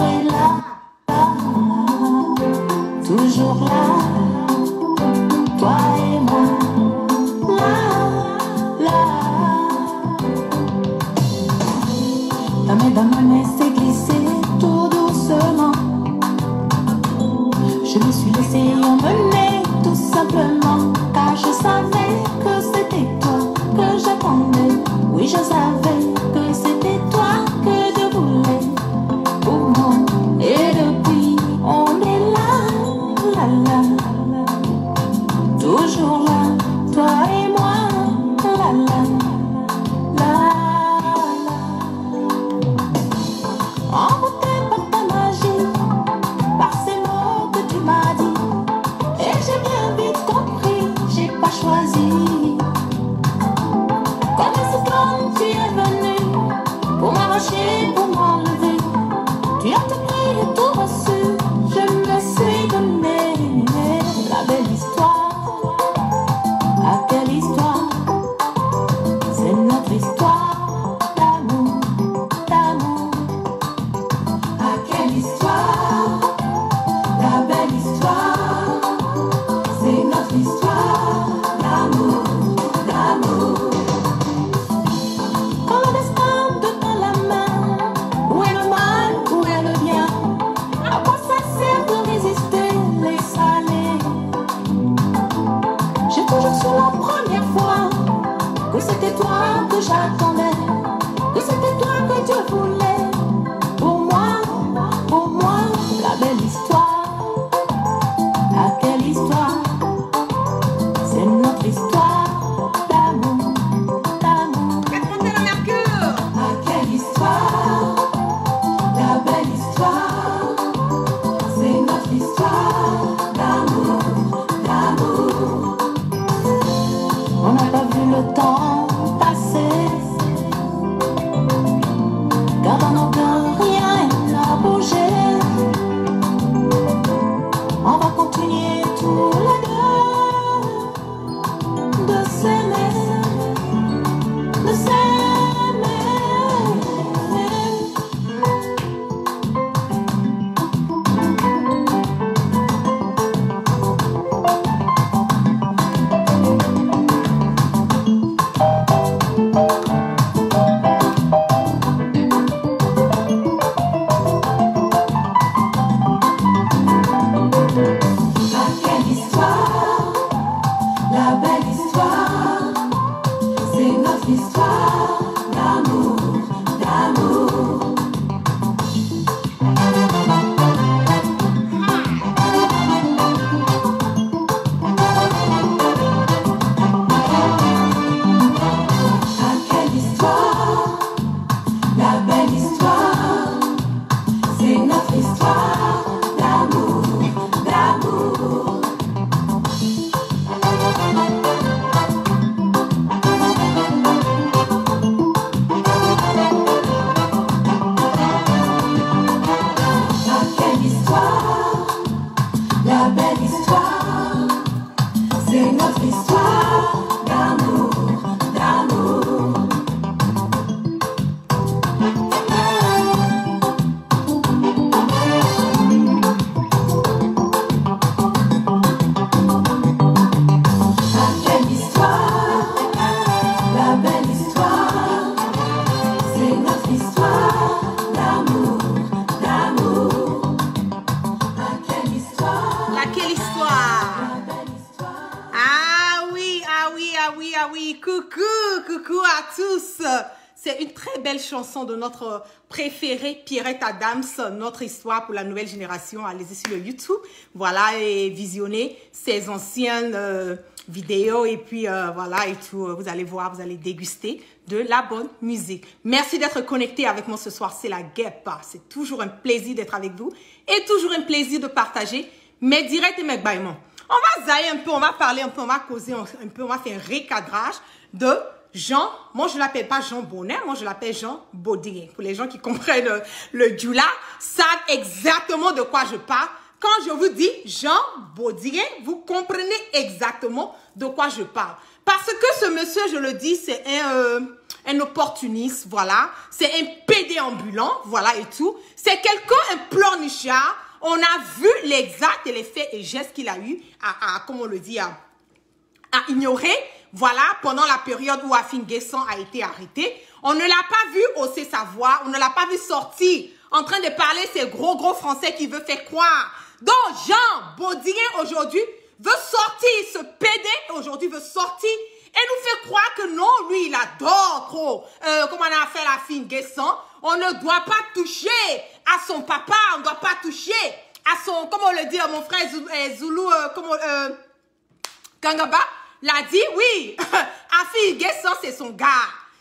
serai là, toujours là, toi et moi, là. Ta main dans ma main s'est glissée tout doucement. Je me suis laissée emmener tout simplement, car je savais que c'était toi que j'attendais. Oui, je savais que c'était toi que je voulais pour moi. Et depuis, on est là, toujours là, toi et moi, emporté par ta magie, par ces mots que tu m'as dit. Et j'ai bien vite compris, j'ai pas choisi. Comme un cyclone, tu es venu pour m'arracher, pour m'enlever. Tu as tout pris et tout reçu, je me suis donné. La belle histoire, ah quelle histoire, c'est notre histoire d'amour, d'amour. Ah quelle histoire, la belle histoire, c'est notre histoire d'amour, d'amour. Quand le destin te tend la main, où est le mal, où est le bien? À quoi ça sert de résister, laisse aller? J'ai toujours su la première fois que c'était toi que j'attendais, que c'était toi que Dieu voulait pour moi, la belle histoire. Ah quelle histoire, c'est notre histoire d'amour, d'amour. Racontez le mercure. Ah quelle histoire, la belle histoire, c'est notre histoire d'amour, d'amour. On n'a pas vu le temps passer, car dans nos cœurs rien n'a bougé. On va continuer tous les deux de s'aimer, de s'aimer. Ah quelle histoire, la belle histoire, c'est notre histoire d'amour, d'amour. Ah quelle histoire, la belle histoire, c'est notre histoire d'amour, d'amour. Ah quelle histoire, la belle histoire, c'est notre histoire d'amour, d'amour. Ah quelle histoire, la belle histoire, c'est notre histoire d'amour, d'amour. Ah quelle histoire, Laquelle histoire? la belle histoire. Ah oui, ah oui, ah oui, ah oui. Coucou à tous. C'est une très belle chanson de notre préférée Pierrette Adams, notre histoire pour la nouvelle génération. Allez-y sur le YouTube, voilà, et visionnez ses anciennes vidéos et puis voilà et tout. Vous allez voir, vous allez déguster de la bonne musique. Merci d'être connecté avec moi ce soir. C'est la guêpe. C'est toujours un plaisir d'être avec vous et toujours un plaisir de partager mes directs et mes bâillements. On va zailler un peu, on va parler un peu, on va causer un peu, on va faire un recadrage de Jean. Moi, je ne l'appelle pas Jean Bonnet, moi, je l'appelle Jean Baudrien. Pour les gens qui comprennent le Djoula, savent exactement de quoi je parle. Quand je vous dis Jean Baudrien, vous comprenez exactement de quoi je parle. Parce que ce monsieur, je le dis, c'est un opportuniste, voilà. C'est un pédé ambulant, voilà et tout. C'est quelqu'un, un Kanja, on a vu les actes et les faits et gestes qu'il a eu comme on le dit, à ignorer. Voilà, pendant la période où Afin Guessan a été arrêté. On ne l'a pas vu hausser sa voix, on ne l'a pas vu sortir en train de parler ces gros français qui veut faire croire. Donc Jean Bodien aujourd'hui veut sortir, ce PD aujourd'hui veut sortir et nous fait croire que non, lui il adore trop. Comme on a fait la Afin Guessan, on ne doit pas toucher à son papa, on ne doit pas toucher à son, comment on le dit, mon frère Zoulou, Kangaba l'a dit, oui, Afin Guessan c'est son gars.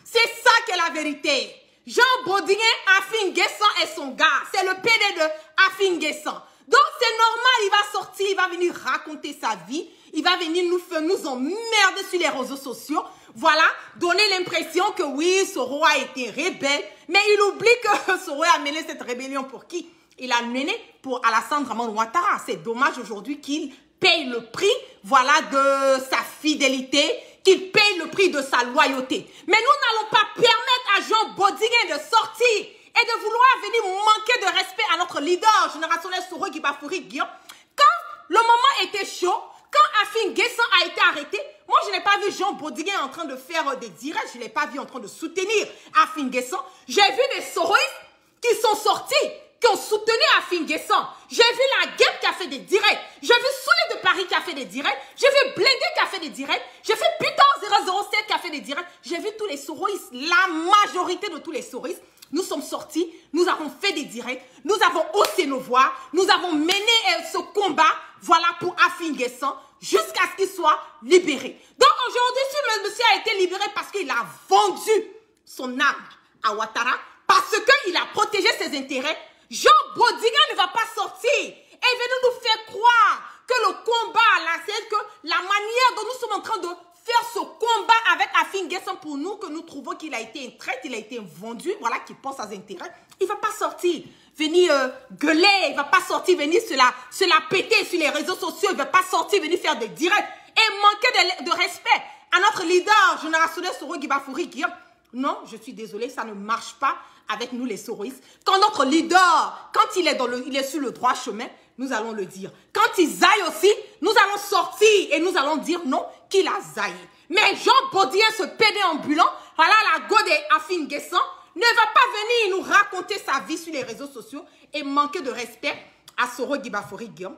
C'est ça qui est la vérité. Jean Bodien, Afin Guessan est son gars. C'est le PD de Afin Guessan. Donc c'est normal, il va sortir, il va venir raconter sa vie. Il va venir nous emmerder sur les réseaux sociaux. Voilà, donner l'impression que oui, Soro a été rebelle. Mais il oublie que Soro a mené cette rébellion pour qui? Il a mené pour Alassane Draman Ouattara. C'est dommage aujourd'hui qu'il paye le prix, voilà, de sa fidélité, qu'il paye le prix de sa loyauté. Mais nous n'allons pas permettre à Jean Bodien de sortir et de vouloir venir manquer de respect à notre leader générationnel Soro Guibafouri Guillaume. Quand le moment était chaud, quand Afin Guessan a été arrêté, moi je n'ai pas vu Jean Bodien en train de faire des directs, je ne l'ai pas vu en train de soutenir Afin Guessan. J'ai vu des Soroistes qui sont sortis, qui ont soutenu Afin Guessan. J'ai vu la Guêpe qui a fait des directs. J'ai vu Soleil de Paris qui a fait des directs. J'ai vu Blindé qui a fait des directs. J'ai vu Python 007 qui a fait des directs. J'ai vu tous les Soroistes, la majorité de tous les Soroistes. Nous sommes sortis, nous avons fait des directs, nous avons haussé nos voix, nous avons mené ce combat, voilà, pour Afin Guessan, jusqu'à ce qu'il soit libéré. Donc aujourd'hui, si le monsieur a été libéré parce qu'il a vendu son âme à Ouattara, parce qu'il a protégé ses intérêts, Jean Bodien ne va pas sortir et venir nous faire croire que le combat, là, c'est que la manière dont nous sommes en train de faire ce combat avec Afin Guessan pour nous, que nous trouvons qu'il a été un traître, il a été vendu, voilà, qui pense à ses intérêts, il ne va pas sortir, venir gueuler, il ne va pas sortir, venir se la péter sur les réseaux sociaux, il ne va pas sortir, venir faire des directs et manquer de respect à notre leader générationnel Soro Guibafouri Guillaume. Non, je suis désolée, ça ne marche pas avec nous les Soroistes. Quand notre leader, quand il est sur le droit chemin, nous allons le dire. Quand il zaille aussi, nous allons sortir et nous allons dire non, qu'il a zaillé. Mais Jean Bodien, ce PD ambulant, voilà la go de Afin Guessan, ne va pas venir nous raconter sa vie sur les réseaux sociaux et manquer de respect à Soro Guibafouri Guillaume.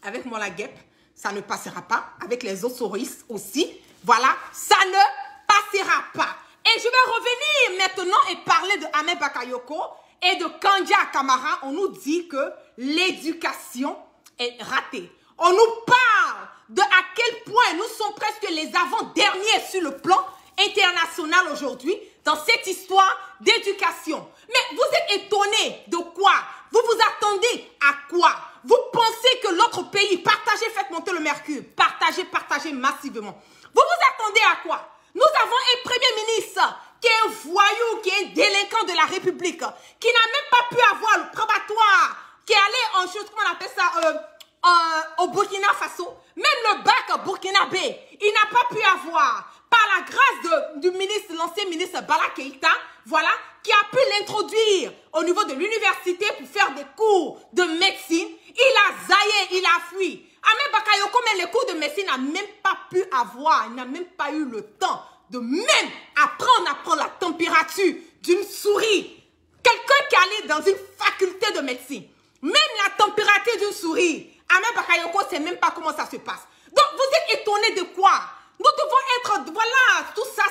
Avec moi la Guêpe, ça ne passera pas. Avec les autres Soroistes aussi. Voilà, ça ne passera pas. Et je vais revenir maintenant et parler de Ahmed Bakayoko et de Kandia Kamara. On nous dit que l'éducation est ratée. On nous parle de à quel point nous sommes presque les avant-derniers sur le plan international aujourd'hui dans cette histoire d'éducation. Mais vous êtes étonnés de quoi? Vous vous attendez à quoi? Vous pensez que l'autre pays, partagez, faites monter le mercure, partagez massivement. Vous vous attendez à quoi? Nous avons un premier ministre qui est un voyou, qui est un délinquant de la République, qui n'a même pas pu avoir le probatoire, qui est allé en chose, comment on appelle ça, au Burkina Faso. Même le bac burkinabé, il n'a pas pu avoir. Par la grâce du ministre, l'ancien ministre Bala Keïta, voilà, qui a pu l'introduire au niveau de l'université pour faire des cours de médecine. Il a zaillé, il a fui. Ahmed Bakayoko, mais les cours de médecine n'a même pas pu avoir, il n'a même pas eu le temps de même apprendre à prendre la température d'une souris. Quelqu'un qui allait dans une faculté de médecine, même la température d'une souris, Ahmed Bakayoko ne sait même pas comment ça se passe. Donc vous êtes étonnés de quoi? Nous devons être, voilà, tout ça,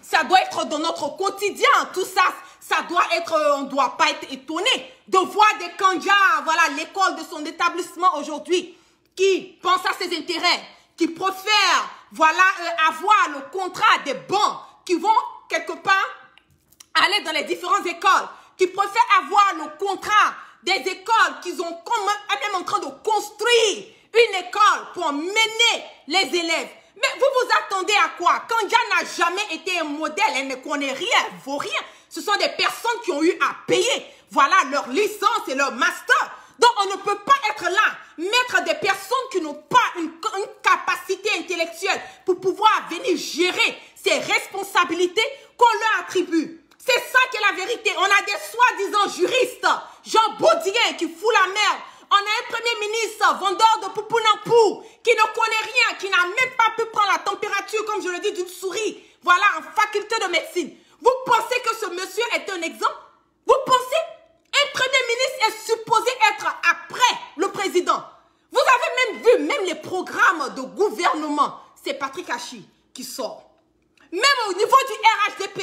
ça doit être dans notre quotidien, tout ça, ça doit être, on ne doit pas être étonné de voir des Kandia, voilà, l'école de son établissement aujourd'hui, qui pense à ses intérêts, qui préfère, voilà, avoir le contrat des bancs, qui vont quelque part aller dans les différentes écoles, qui préfèrent avoir le contrat des écoles qu'ils ont même en train de construire une école pour mener les élèves. Mais vous vous attendez à quoi? Kandia n'a jamais été un modèle, elle ne connaît rien, elle vaut rien. Ce sont des personnes qui ont eu à payer, voilà, leur licence et leur master. Donc on ne peut pas être là, mettre des personnes qui n'ont pas une capacité intellectuelle pour pouvoir venir gérer ces responsabilités qu'on leur attribue. C'est ça qui est la vérité. On a des soi-disant juristes, Jean Bodien, qui vendeur de poupounampo, qui ne connaît rien, qui n'a même pas pu prendre la température, comme je le dis, d'une souris, voilà, en faculté de médecine. Vous pensez que ce monsieur est un exemple? Vous pensez? Un premier ministre est supposé être après le président. Vous avez même vu, même les programmes de gouvernement, c'est Patrick Hachi qui sort. Même au niveau du RHDP,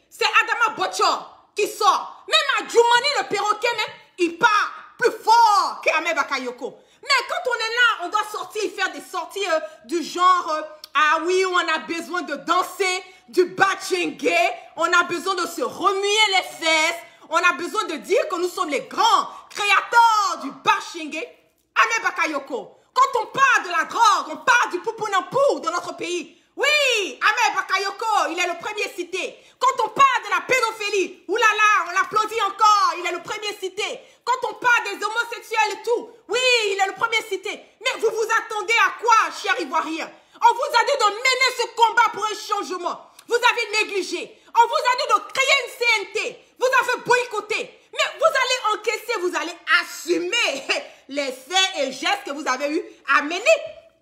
c'est Adama Botchor qui sort. Même à Djoumani, le perroquet, même, il part plus fort qu'Ahmed Bakayoko. Mais quand on est là, on doit sortir, faire des sorties du genre, ah oui, on a besoin de danser, du batchengue, on a besoin de se remuer les fesses, on a besoin de dire que nous sommes les grands créateurs du batchengue. Ahmed Bakayoko, quand on parle de la drogue, on parle du poupounampo de notre pays. Oui, Ahmed Bakayoko, il est le premier cité. Quand on parle de la pédophilie, oulala, on l'applaudit encore, il est le premier cité. Quand on parle des homosexuels et tout, oui, il est le premier cité. Mais vous vous attendez à quoi, cher Ivoirien? On vous a dit de mener ce combat pour un changement. Vous avez négligé. On vous a dit de créer une CNT. Vous avez boycotté. Mais vous allez encaisser, vous allez assumer les faits et gestes que vous avez eu à mener.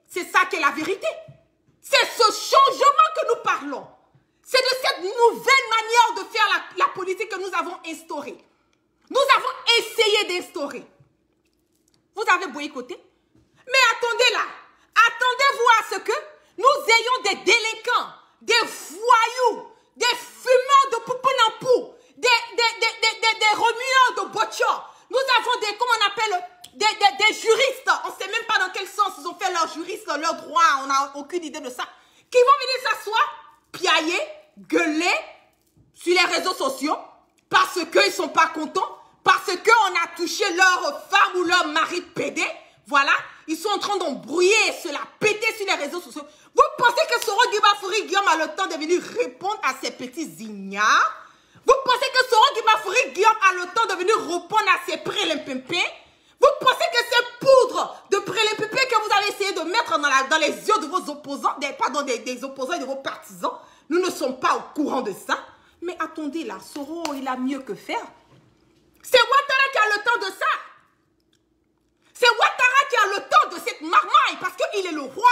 C'est ça qui est la vérité. C'est ce changement que nous parlons. C'est de cette nouvelle manière de faire la politique que nous avons instaurée. Nous avons essayé d'instaurer. Vous avez boycotté. Mais attendez là. Attendez-vous à ce que nous ayons des délinquants, des voyous, des fumeurs de poupounampo, des remueurs de botchor. Nous avons des, comment on appelle, des juristes. On ne sait même pas dans quel sens ils ont fait leurs juristes, leurs droits. On n'a aucune idée de ça. Qui vont venir s'asseoir, piailler, gueuler sur les réseaux sociaux parce qu'ils ne sont pas contents, parce qu'on a touché leur femme ou leur mari pédé. Voilà, ils sont en train d'embrouiller, se la péter sur les réseaux sociaux. Vous pensez que Soro Guibafouri Guillaume a le temps de venir répondre à ces petits ignares? Vous pensez que Soro Guibafouri Guillaume a le temps de venir répondre à ces prélimpépés? Vous pensez que ces poudres de prélimpépés que vous allez essayer de mettre dans les yeux de vos opposants, des opposants et de vos partisans, nous ne sommes pas au courant de ça? Mais attendez là, Soro, il a mieux que faire. C'est Ouattara qui a le temps de ça. C'est Ouattara qui a le temps de cette marmaille parce qu'il est le roi.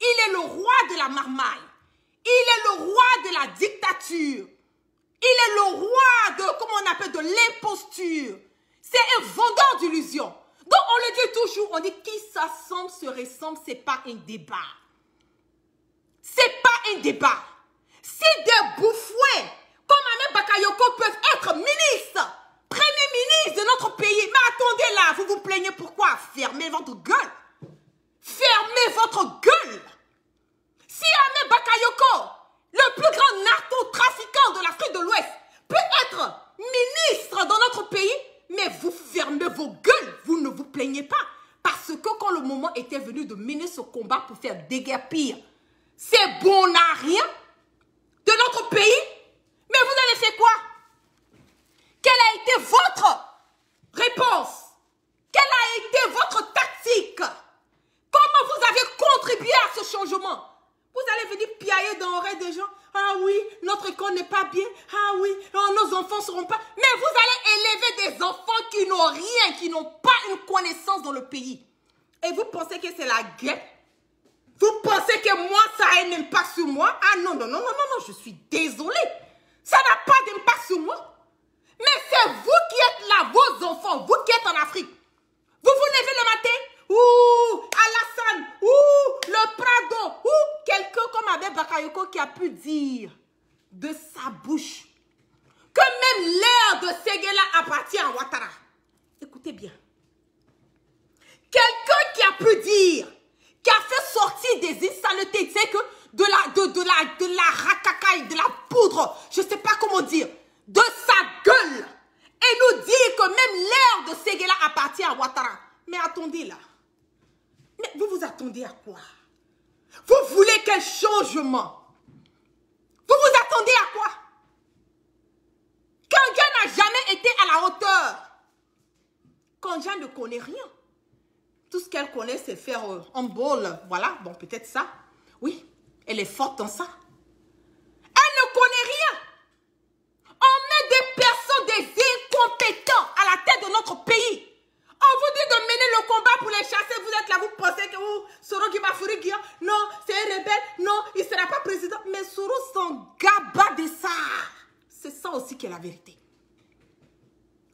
Il est le roi de la marmaille. Il est le roi de la dictature. Il est le roi de, comment on appelle, de l'imposture. C'est un vendeur d'illusions. Donc on le dit toujours, on dit qui s'assemble se ressemble, c'est pas un débat. C'est pas un débat. Si des bouffouets comme Ahmed Bakayoko peuvent être ministres, premier ministre de notre pays, mais attendez là, vous vous plaignez pourquoi? Fermez votre gueule. Fermez votre gueule. Si Ahmed Bakayoko, le plus grand narcotrafiquant de l'Afrique de l'Ouest, peut être ministre dans notre pays, mais vous fermez vos gueules, vous ne vous plaignez pas. Parce que quand le moment était venu de mener ce combat pour faire déguerpir ces bons à rien de notre pays, mais vous avez fait quoi? Quelle a été votre réponse? Quelle a été votre tactique? Comment vous avez contribué à ce changement? Vous allez venir piailler dans l'oreille des gens. Ah oui, notre école n'est pas bien. Ah oui, oh, nos enfants ne seront pas. Mais vous allez élever des enfants qui n'ont rien, qui n'ont pas une connaissance dans le pays. Et vous pensez que c'est la guerre? Vous pensez que moi, ça a un impact sur moi? Ah non, non, non, non, non, non, je suis désolée. Ça n'a pas d'impact sur moi. Mais c'est vous qui êtes là, vos enfants, vous qui êtes en Afrique. Vous vous levez le matin, ouh, Alassane, ouh, le Prado, ouh, quelqu'un comme Ahmed Bakayoko qui a pu dire de sa bouche que même l'air de Séguéla appartient à Ouattara. Écoutez bien. Quelqu'un qui a pu dire, qui a fait sortir des insanités, tu sais que de la racacaille, de la poudre, je ne sais pas comment dire, de sa gueule, et nous dire que même l'air de Séguéla appartient à Ouattara. Mais attendez là. Mais vous vous attendez à quoi? Vous voulez quel changement? Vous vous attendez à quoi? Kandja n'a jamais été à la hauteur. Kandja ne connaît rien. Tout ce qu'elle connaît, c'est faire un bol. Voilà, bon, peut-être ça. Oui, elle est forte dans ça. Elle ne connaît rien. On met des personnes, des incompétents à la tête de notre pays. On vous dit de mener le combat pour les chasser. Vous Guima Furigia, non, c'est un rebelle, non, il ne sera pas président. Mais Soro s'en gaba de ça. C'est ça aussi qui est la vérité.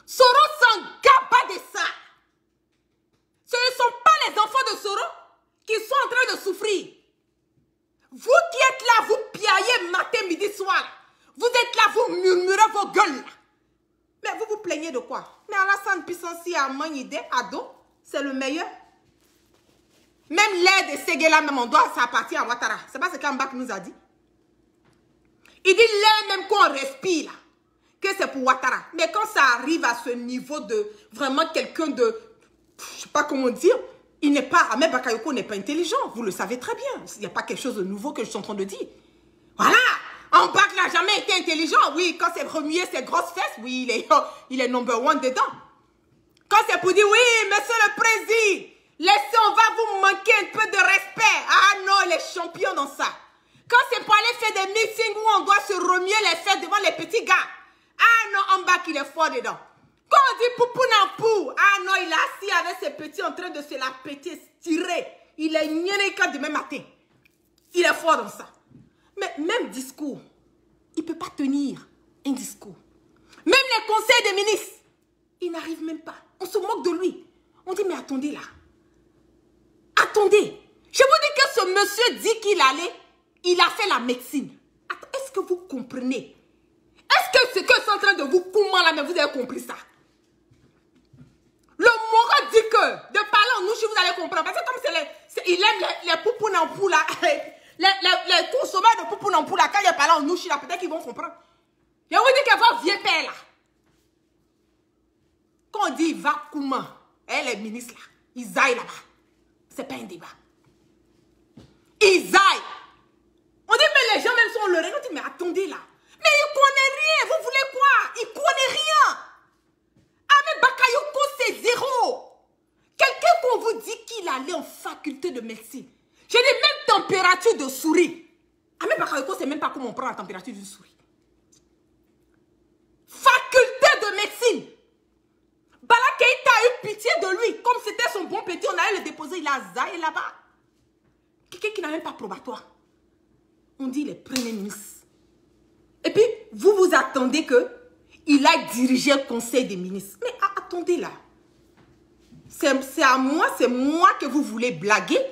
Soro s'en gaba de ça. Ce ne sont pas les enfants de Soro qui sont en train de souffrir. Vous qui êtes là, vous piaillez matin, midi, soir. Vous êtes là, vous murmurez vos gueules. Là. Mais vous vous plaignez de quoi? Mais Alassane Pissansi a Manidé, Ado, c'est le meilleur. Même l'air de Séguéla, même on doit, ça appartient à Ouattara. C'est pas ce qu'Ambak nous a dit. Il dit l'air même qu'on respire là, que c'est pour Ouattara. Mais quand ça arrive à ce niveau de vraiment quelqu'un de, je sais pas comment dire, il n'est pas, Ahmed Bakayoko n'est pas intelligent. Vous le savez très bien. Il n'y a pas quelque chose de nouveau que je suis en train de dire. Voilà. Ambak n'a jamais été intelligent. Oui, quand c'est remuer ses grosses fesses, oui, il est number one dedans. Quand c'est pour dire, oui, monsieur le président, laissez, on va vous manquer un peu de respect. Ah non, il est champion dans ça. Quand c'est pour aller faire des meetings où on doit se remuer les fesses devant les petits gars. Ah non, Ambak, il est fort dedans. Quand on dit poupou nampou, ah non, il est assis avec ses petits en train de se la péter, tirer. Il est nyenéka demain matin. Il est fort dans ça. Mais même discours, il ne peut pas tenir un discours. Même les conseils des ministres, il n'arrive même pas. On se moque de lui. On dit, mais attendez là. Attendez. Je vous dis que ce monsieur dit qu'il allait, il a fait la médecine. Est-ce que vous comprenez? Est-ce que ce que c'est en train de vous coumer là, mais vous avez compris ça? Le Mora dit que de parler en nouchi, vous allez comprendre. Parce que comme il aime les poupous nampou là, les consommateurs de poupou nampou là, quand il parle en nouchi là, peut-être qu'ils vont comprendre. Je vous dis que votre vieux père là, quand on dit va Kouma, les ministres là, ils aillent là-bas. C'est pas un débat. Ils aillent. On dit mais les gens même sont leurrés. On dit mais attendez là. Mais il connaît rien. Vous voulez quoi? Il connaît rien. Ahmed Bakayoko, c'est zéro. Quelqu'un qu'on vous dit qu'il allait en faculté de médecine. J'ai dit même température de souris. Ahmed Bakayoko, c'est même pas comment on prend la température d'une souris. Faculté de médecine. Bala Keïta a eu pitié de lui. Comme c'était son bon petit, on allait le déposer. Il a zaï là-bas. Quelqu'un qui n'a même pas probatoire. On dit les premiers ministres. Et puis, vous vous attendez que il a dirigé le conseil des ministres. Mais attendez là. C'est à moi, c'est moi que vous voulez blaguer.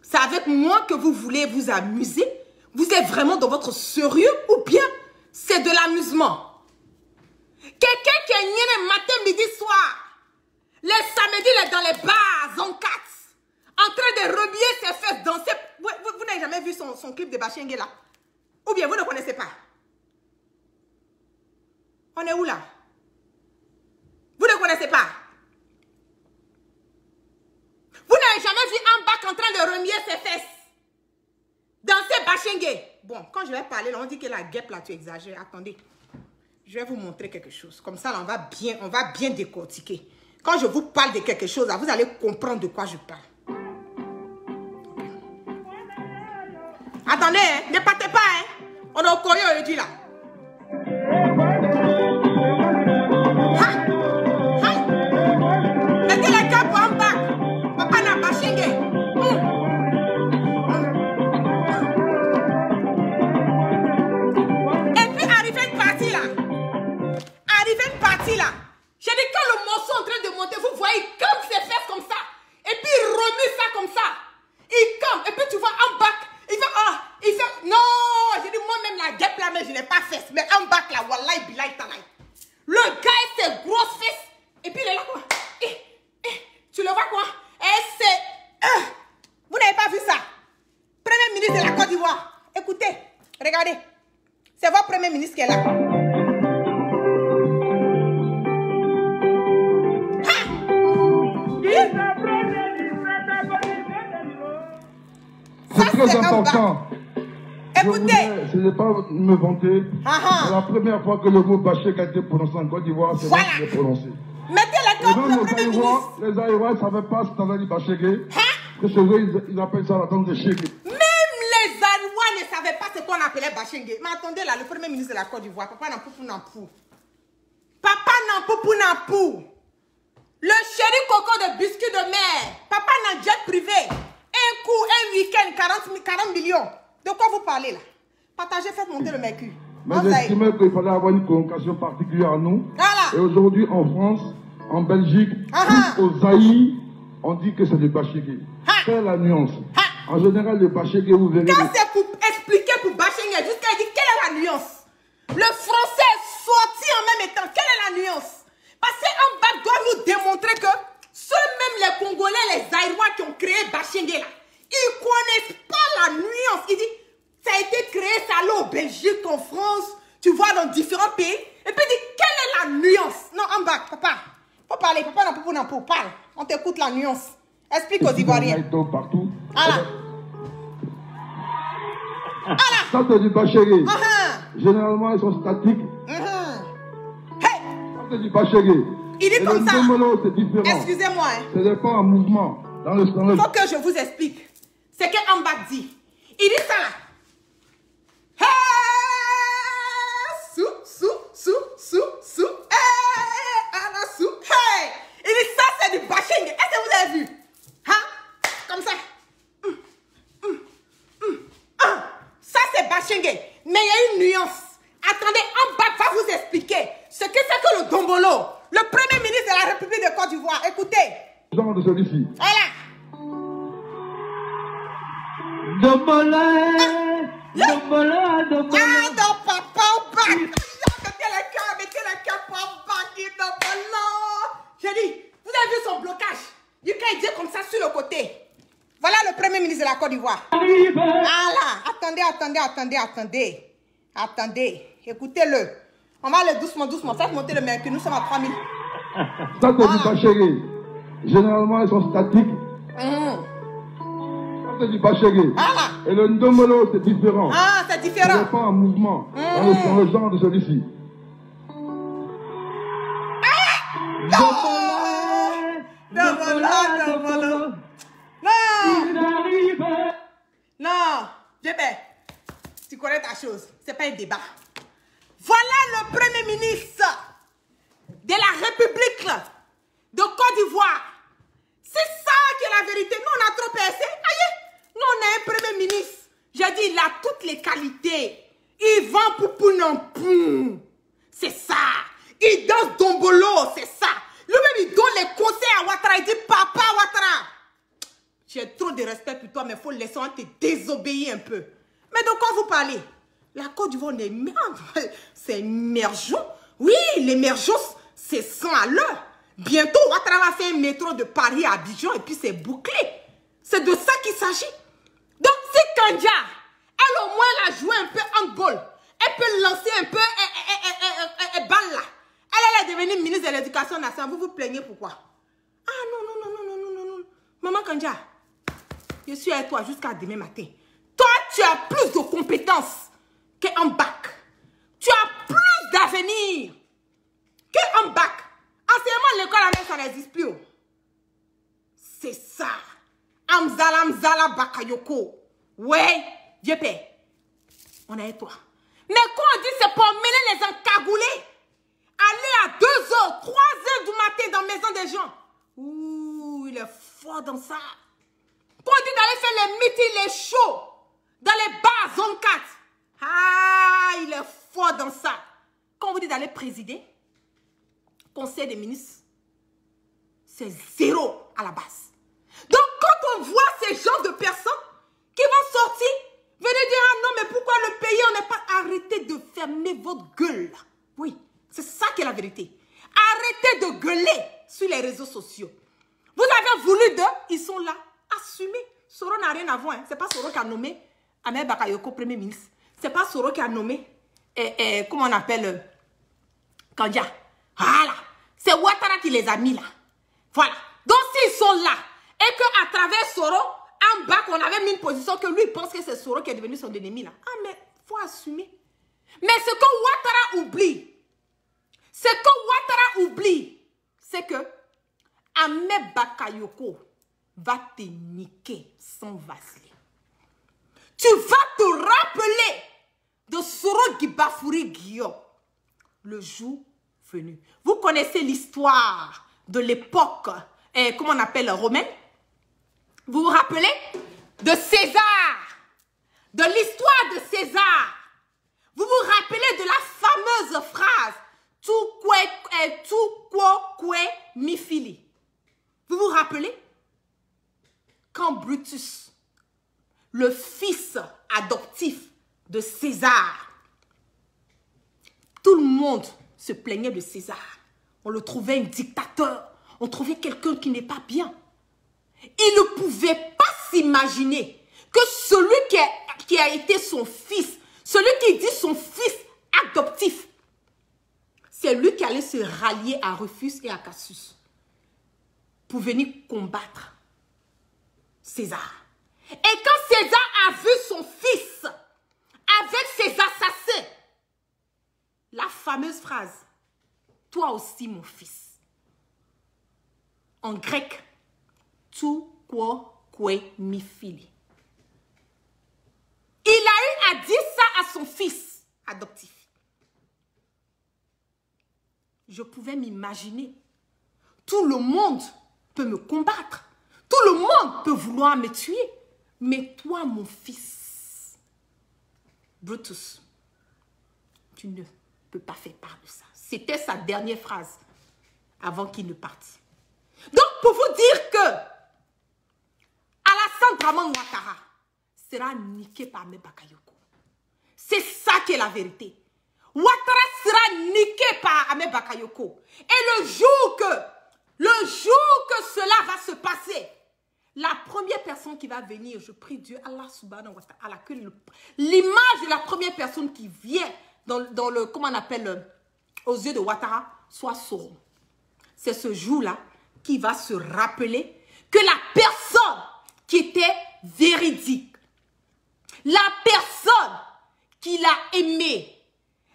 C'est avec moi que vous voulez vous amuser. Vous êtes vraiment dans votre sérieux ou bien c'est de l'amusement? Quelqu'un qui est né matin, midi, soir. Les samedis, il est dans les bars, en quatre. En train de remuer ses fesses, danser. Vous n'avez jamais vu son clip de Bachengue là? Ou bien vous ne connaissez pas? On est où là? Vous ne connaissez pas? Vous n'avez jamais vu Ambak en train de remuer ses fesses? Danser Bachengue. Bon, quand je vais parler, là, on dit que la guêpe là, tu exagères. Attendez. Je vais vous montrer quelque chose. Comme ça, là, on va bien décortiquer. Quand je vous parle de quelque chose, là, vous allez comprendre de quoi je parle. Attendez, hein, ne partez pas. Hein. On est au Koyo, il dit là. Mettez les câbles en bas. Papa n'a pas chingué. Et puis, arrivez une partie là. Arrivez une partie là. J'ai dit, quand le morceau est en train de monter, vous voyez, il campe ses fesses comme ça. Et puis, il remue ça comme ça. Il campe. Et puis, tu vois, en bac, il fait, ah, il fait, non. J'ai dit, moi-même, la guêpe là, mais je n'ai pas fesses. Mais en bac là, wallahi, billahi, talaï. Le gars, ses grosses fesses. Et puis, il est là, quoi. Tu le vois, quoi. Et c'est, vous n'avez pas vu ça. Premier ministre de la Côte d'Ivoire. Écoutez, regardez. C'est votre premier ministre qui est là. C'est très important. Écoutez. Je ne vais pas me vanter. C'est la première fois que le mot Bachek a été prononcé en Côte d'Ivoire. C'est moi qui l'ai prononcé. Mettez la corde pour le premier ministre. Les Aïrois ne savaient pas ce qu'on avait dit Bachek. Que chez eux, ils appellent ça la tente de Chek. Même les Aïrois ne savaient pas ce qu'on appelait Bachek. Mais attendez là, le premier ministre de la Côte d'Ivoire, Papa Nampoupou Nampou. Papa Nampoupou Nampou. Le chéri coco de biscuit de mer. Papa n'a jet privé. Un coup, un week-end, 40 millions. De quoi vous parlez là? Partagez, faites monter le mercure. Mais j'estimais qu'il fallait avoir une convocation particulière à nous. Voilà. Et aujourd'hui, en France, en Belgique, au Zaïre, on dit que c'est du bachégé. C'est la nuance. En général, le bachégé, vous verrez... Quand c'est pour expliquer pour bachégé, jusqu'à dire quelle est la nuance? Le français est sorti en même temps. Quelle est la nuance? Parce qu'en bas doit nous démontrer que ceux même les Congolais, les Zaïrois qui ont créé bachégé là, ils ne connaissent pas la nuance. Ils disent, ça a été créé, ça allait en Belgique, en France, tu vois, dans différents pays. Et puis, dit, quelle est la nuance? Non, en bas, papa. Faut parler, papa n'a pas parle. On t'écoute la nuance. Explique aux Ivoiriens. Partout. Voilà. Ça, c'est du bachégé. Généralement, ils sont statiques. Hey. Ça, c'est du bachégé. Il dit comme ça. C'est différent. Excusez-moi. Hein. Ce n'est pas en mouvement. Il faut que je vous explique. C'est qu'en bas dit. Il dit ça là. Il dit ça, c'est du bashing. Est-ce que vous avez vu? Hein? Comme ça. Ça, c'est bashing. Mais il y a une nuance. Attendez, en bas va vous expliquer ce que c'est que le Dombolo, le premier ministre de la République de Côte d'Ivoire. Écoutez. Genre de celui-ci. Voilà. Dombolo. Ah, non, papa, au bac. Mettez le cœur au bac, Dombolo. J'ai dit, vous avez vu son blocage? Il peut dire comme ça sur le côté. Voilà le premier ministre de la Côte d'Ivoire. Voilà. Attendez. Écoutez-le. On va aller doucement. Faites monter le mercure. Nous sommes à 3000. Ça, c'est du bachégé. Généralement, ils sont statiques. Ça, c'est du bachégé. Voilà. Et le ndomolo, c'est différent. Ah, c'est différent. Ce n'est pas en mouvement. Dans le genre de celui-ci. Dombolo. Non, tu connais ta chose. C'est pas un débat. Voilà le premier ministre de la République de Côte d'Ivoire. C'est ça qui est la vérité. Nous, on a trop percé. Aïe, nous, on a un premier ministre. J'ai dit, il a toutes les qualités. Il vend poupounampoum. C'est ça. Il danse Dombolo. C'est ça. Lui-même, il donne les conseils à Ouattara. Il dit, papa Ouattara, j'ai trop de respect pour toi, mais il faut laisser te désobéir un peu. Mais de quoi vous parlez? La Côte d'Ivoire, c'est émergent. Oui, l'émergence, c'est 100 à l'heure. Bientôt, Ouattara va faire un métro de Paris à Abidjan et puis c'est bouclé. C'est de ça qu'il s'agit. Donc, si Kandja, elle au moins, elle a joué un peu handball, elle peut lancer un peu balle là. Elle est devenue ministre de l'Éducation nationale. Vous vous plaignez pourquoi? Ah non. Maman Kandja, je suis avec toi jusqu'à demain matin. Toi, tu as plus de compétences qu'un bac. Tu as plus d'avenir qu'un bac. Anciennement, l'école à même, ça n'existe plus. C'est ça. Amzala Bakayoko. Ouais, vieux père. On est avec toi. Mais quand on dit c'est pour emmener les encagoulés, aller à 2h, 3h du matin dans la maison des gens. Ouh, il est fort dans ça. Quand on dit d'aller faire les meetings, les shows, dans les bars, zone 4. Ah, il est fort dans ça. Quand on vous dit d'aller présider, conseil des ministres, c'est 0 à la base. Donc, quand on voit ces genres de personnes qui vont sortir, venez dire, ah non, mais pourquoi le pays, on n'est pas arrêté de fermer votre gueule. Oui, c'est ça qui est la vérité. Arrêtez de gueuler sur les réseaux sociaux. Vous avez voulu d'eux, ils sont là. Assumez. Soro n'a rien à voir. Hein. Ce n'est pas Soro qui a nommé Ahmed Bakayoko Premier ministre. Ce n'est pas Soro qui a nommé, comment on appelle, Kandja. Voilà. C'est Ouattara qui les a mis là. Voilà. Donc s'ils sont là, et qu'à travers Soro, en bas, on avait mis une position que lui pense que c'est Soro qui est devenu son ennemi là. Ah mais, il faut assumer. Mais ce que Ouattara oublie, c'est que Ahmed Bakayoko va te niquer sans vaseline. Tu vas te rappeler de Soro Gibafouri Guillaume le jour venu. Vous connaissez l'histoire de l'époque, comment on appelle, romaine? Vous vous rappelez? de César, de l'histoire de César, vous vous rappelez de la fameuse phrase « Tu quo mi fili ». Vous vous rappelez? Quand Brutus, le fils adoptif de César, tout le monde se plaignait de César. On le trouvait un dictateur. On trouvait quelqu'un qui n'est pas bien. Il ne pouvait pas s'imaginer que celui qui a été son fils, celui qui dit son fils adoptif, c'est lui qui allait se rallier à Rufus et à Cassius pour venir combattre César. Et quand César a vu son fils avec ses assassins, la fameuse phrase « Toi aussi mon fils », en grec « Tu quo mi fili ». Il a eu à dire ça à son fils adoptif. Je pouvais m'imaginer, tout le monde peut me combattre, tout le monde peut vouloir me tuer, mais toi, mon fils, Brutus, tu ne peux pas faire part de ça. C'était sa dernière phrase avant qu'il ne parte. Donc, pour vous dire que Alassane Dramane Ouattara sera niqué par mes Bakayoko. C'est ça qui est la vérité. Ouattara sera niqué par Ahmed Bakayoko. Et le jour que cela va se passer, la première personne qui va venir, je prie Dieu, Allah subhanahu wa ta'ala, que l'image de la première personne qui vient dans le, comment on appelle, aux yeux de Ouattara, soit Soro. C'est ce jour-là qui va se rappeler que la personne qui était véridique, la personne qui l'a aimé,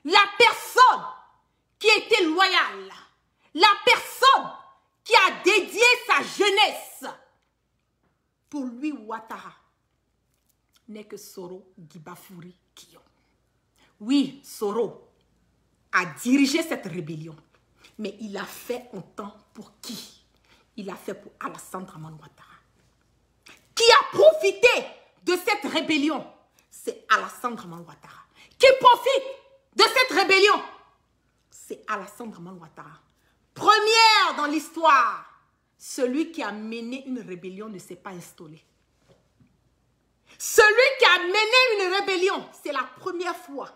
la personne qui était loyale, la personne qui a dédié sa jeunesse, pour lui, Ouattara n'est que Soro Guibafouri Kiyon. Oui, Soro a dirigé cette rébellion, mais il a fait en temps pour qui? Il a fait pour Alassane Dramane Ouattara. Qui a profité de cette rébellion? C'est Alassane Dramane Ouattara. Qui profite de cette rébellion? C'est Alassane Dramane Ouattara. Première dans l'histoire, celui qui a mené une rébellion ne s'est pas installé. Celui qui a mené une rébellion, c'est la première fois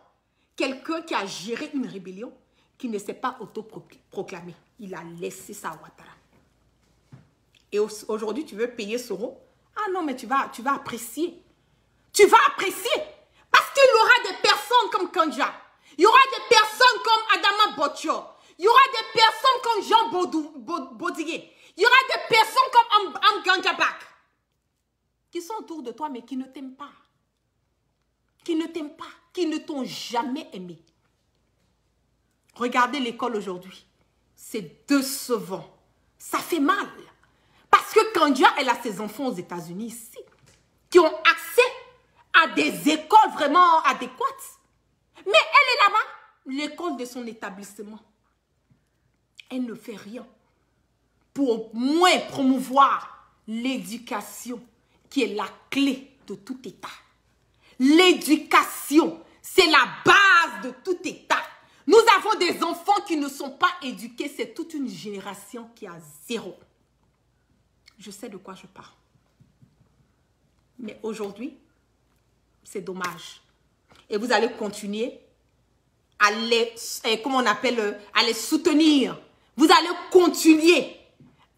quelqu'un qui a géré une rébellion qui ne s'est pas autoproclamé. Il a laissé ça à Ouattara. Et aujourd'hui, tu veux payer Soro? Ah non, mais tu vas apprécier. Tu vas apprécier. Parce qu'il y aura des personnes comme Kanja. Il y aura des personnes comme Adama Botcho. Il y aura des personnes comme Jean Baudiguet. Il y aura des personnes comme Amganjabak qui sont autour de toi mais qui ne t'aiment pas. Qui ne t'aiment pas. Qui ne t'ont jamais aimé. Regardez l'école aujourd'hui. C'est décevant. Ça fait mal. Parce que Kanja, elle a ses enfants aux États-Unis ici qui ont accès à des écoles vraiment adéquates. Mais elle est là-bas, l'école de son établissement. Elle ne fait rien pour moins promouvoir l'éducation qui est la clé de tout État. L'éducation, c'est la base de tout État. Nous avons des enfants qui ne sont pas éduqués, c'est toute une génération qui a zéro. Je sais de quoi je parle. Mais aujourd'hui, c'est dommage. Et vous allez continuer à les, comment on appelle, à les soutenir. Vous allez continuer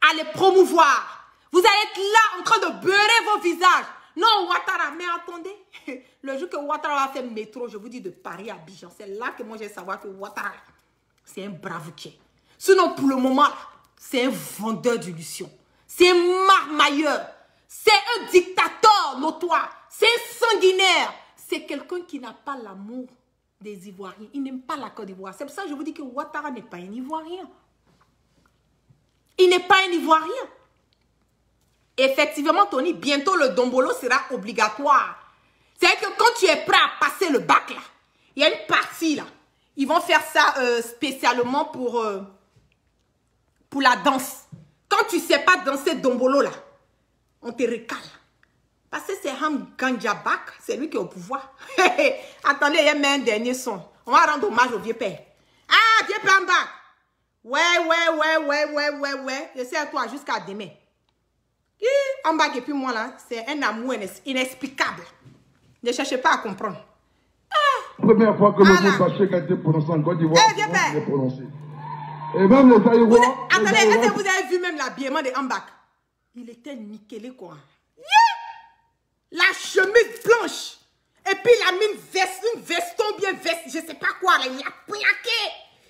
à les promouvoir. Vous allez être là en train de beurrer vos visages. Non, Ouattara, mais attendez. Le jour que Ouattara va faire métro, je vous dis de Paris à Abidjan, c'est là que moi je vais savoir que Ouattara, c'est un bravuquier. Sinon, pour le moment, c'est un vendeur d'illusions. C'est un marmailleur. C'est un dictateur notoire. C'est un sanguinaire. C'est quelqu'un qui n'a pas l'amour des Ivoiriens. Il n'aime pas la Côte d'Ivoire. C'est pour ça que je vous dis que Ouattara n'est pas un Ivoirien. Il n'est pas un Ivoirien. Effectivement, Tony, bientôt le dombolo sera obligatoire. C'est que quand tu es prêt à passer le bac, là, il y a une partie, là. Ils vont faire ça spécialement pour la danse. Quand tu ne sais pas danser dombolo, là, on te recale. Parce que c'est Ham Gandjabak, c'est lui qui est au pouvoir. Attendez, il y a même un dernier son. On va rendre hommage au vieux père. Ah, vieux père Ambak. Ouais. Je sais à toi jusqu'à demain. Ambak et puis moi là, c'est un amour inexplicable. Ne cherchez pas à comprendre. Première fois que le mot Bachek a été prononcé en Côte d'Ivoire, il est prononcé. Et même les Aïrois... Attendez, est-ce que vous avez vu même l'habillement de Ambak? Il était nickelé quoi. La chemise blanche. Et puis il a mis une veston bien veste, je sais pas quoi, là, il a plaqué.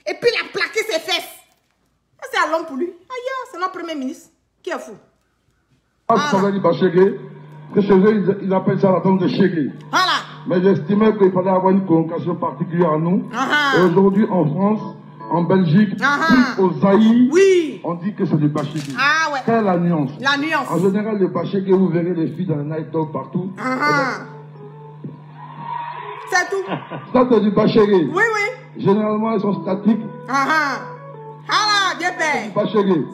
Et puis il a plaqué ses fesses. C'est à l'homme pour lui. Aïe, c'est notre premier ministre. Qui est fou? Que chez eux, ils appellent ça la tombe de Chégué. Voilà. Mais j'estimais qu'il fallait avoir une convocation particulière à nous. Et aujourd'hui, en France, en Belgique, au Zaïre, on dit que c'est du Bachégé. Ah ouais. C'est la nuance. La nuance. En général, le Bachégé, vous verrez les filles dans le night talk partout. C'est tout. Ça, c'est du Bachégé. Oui. Généralement, elles sont statiques. Ah, bien fait.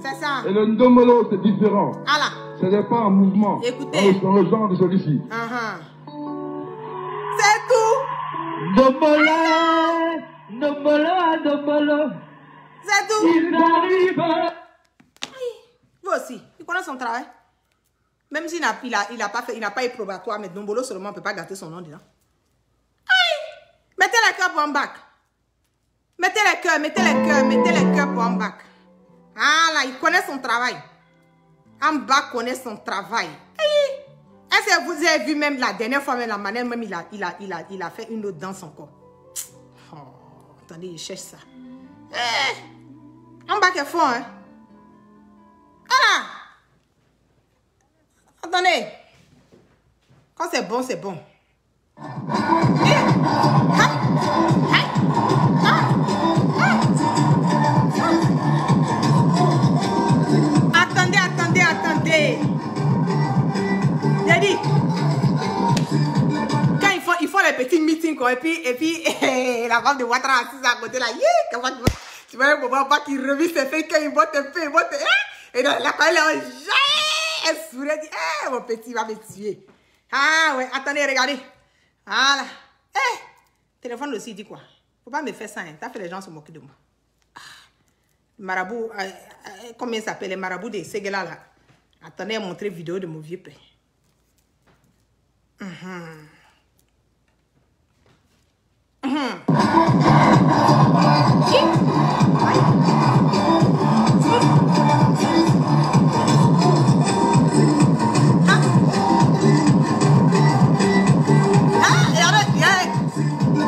C'est ça. Et le Ndomolo, c'est différent. Allah. Ce n'est pas un mouvement. Écoutez. Dans le genre de celui-ci. C'est tout. Ndomolo. C'est tout. Il arrive. Vous aussi, il connaît son travail. Même s'il n'a pas été probatoire, mais Ndombolo seulement ne peut pas gâter son nom dedans. Mettez les cœurs pour Ambak. Mettez les cœurs pour Ambak. Ah là, il connaît son travail. Ambak connaît son travail. Est-ce que vous avez vu même la dernière fois, même la manière, même il a fait une autre danse encore. Oh, attendez, il cherche ça. Ambak est fort, hein. Ah! Attendez. Quand c'est bon, c'est bon. Attendez. J'ai dit, quand ils font les petits meetings, quoi, et puis la femme de Ouattara assise à côté là, tu vois, mon papa qui revit ses fesses, quand il botte un peu, et donc la elle sourit, elle dit, mon petit va me tuer. Ah ouais, attendez, regardez. Voilà. Téléphone aussi dit quoi? Faut pas me faire ça, hein. T'as fait les gens se moquer de moi. Marabout, combien ça s'appelle les marabouts de Séguéla là? Attendez à montrer vidéo de mon vieux père.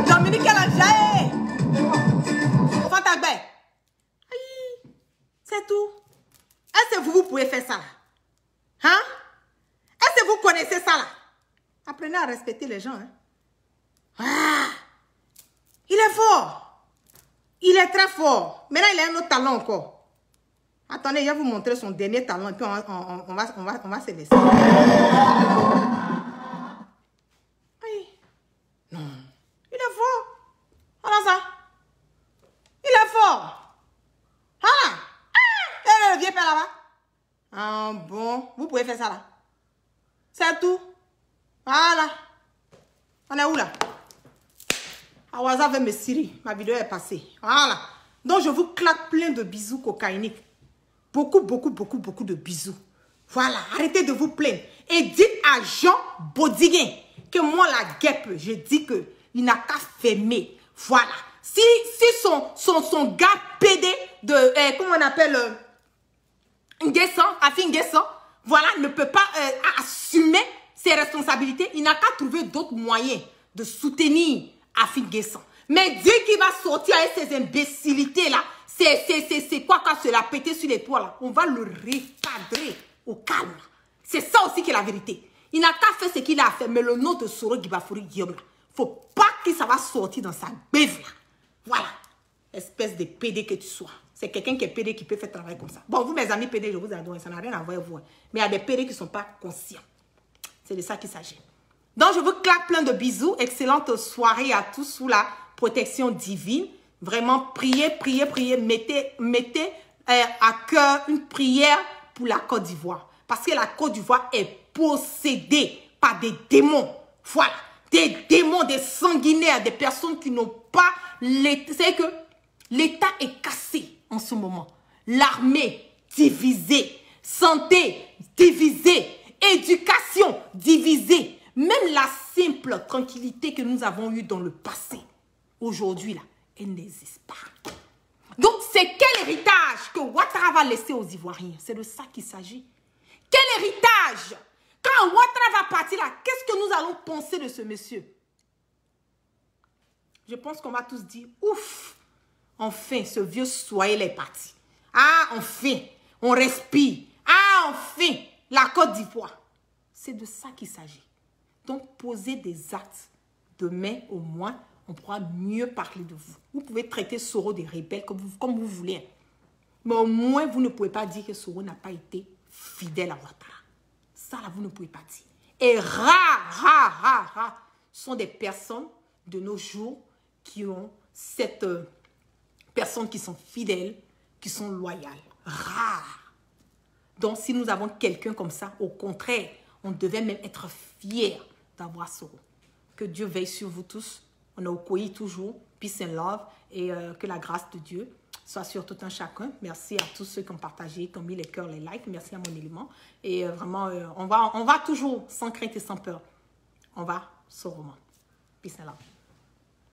Dominique Elangé. Fantagbe. C'est tout. Est-ce que vous pouvez faire ça là? Hein? Est-ce que vous connaissez ça là? Apprenez à respecter les gens. Hein? Il est fort. Il est très fort. Maintenant, il a un autre talent encore. Attendez, je vais vous montrer son dernier talent et puis on va se laisser. Non. Il est fort. Voilà ça. Il est fort. Le vieux père là-bas. Ah bon. Vous pouvez faire ça là. C'est tout. Voilà. On est où là? Awaza veut me cirer. Ma vidéo est passée. Voilà. Donc je vous claque plein de bisous cocaïniques. Beaucoup de bisous. Voilà. Arrêtez de vous plaindre. Et dites à Jean Bodiguin que moi la guêpe, je dis que il n'a qu'à fermer. Voilà. Si son gars PD de, comment on appelle, Afin Nguessan, voilà, ne peut pas assumer ses responsabilités, il n'a qu'à trouver d'autres moyens de soutenir Afin Nguessan. Mais dire qu'il va sortir avec ces imbécilités là, c'est quoi quand se la péter sur les toits là, on va le recadrer au calme. C'est ça aussi qui est la vérité. Il n'a qu'à faire ce qu'il a fait, mais le nom de Soro Guibafouri Guillaume là, faut pas que ça va sortir dans sa bève là. Voilà. Espèce de PD que tu sois. C'est quelqu'un qui est PD qui peut faire travail comme ça. Bon, vous mes amis PD, je vous adore, ça n'a rien à voir avec vous. Hein. Mais il y a des PD qui ne sont pas conscients. C'est de ça qu'il s'agit. Donc, je vous claque plein de bisous. Excellente soirée à tous sous la protection divine. Vraiment, priez. Mettez à cœur une prière pour la Côte d'Ivoire. Parce que la Côte d'Ivoire est possédée par des démons. Voilà, des démons, des sanguinaires, des personnes qui n'ont pas l'État. C'est que l'État est cassé en ce moment. L'armée divisée, santé divisée, éducation divisée. Même la simple tranquillité que nous avons eue dans le passé, aujourd'hui, là, elle n'existe pas. Donc, c'est quel héritage que Ouattara va laisser aux Ivoiriens? C'est de ça qu'il s'agit. Quel héritage? Quand Ouattara va partir là, qu'est-ce que nous allons penser de ce monsieur? Je pense qu'on va tous dire, ouf, enfin, ce vieux Swahili est parti. Ah, enfin, on respire. Ah, enfin, la Côte d'Ivoire. C'est de ça qu'il s'agit. Donc, posez des actes. Demain, au moins, on pourra mieux parler de vous. Vous pouvez traiter Soro des rebelles comme vous voulez. Mais au moins, vous ne pouvez pas dire que Soro n'a pas été fidèle à Ouattara. Ça, là, vous ne pouvez pas dire. Et rares sont des personnes de nos jours qui ont cette personnes qui sont fidèles, qui sont loyales. Rares. Donc, si nous avons quelqu'un comme ça, au contraire, on devait même être fiers d'avoir Soro. Que Dieu veille sur vous tous. On est au Koyi toujours. Peace and love. Et que la grâce de Dieu soit sur tout un chacun. Merci à tous ceux qui ont partagé, qui ont mis les cœurs, les likes. Merci à mon élément. Et vraiment, on va toujours, sans crainte et sans peur, on va Soro. Peace and love.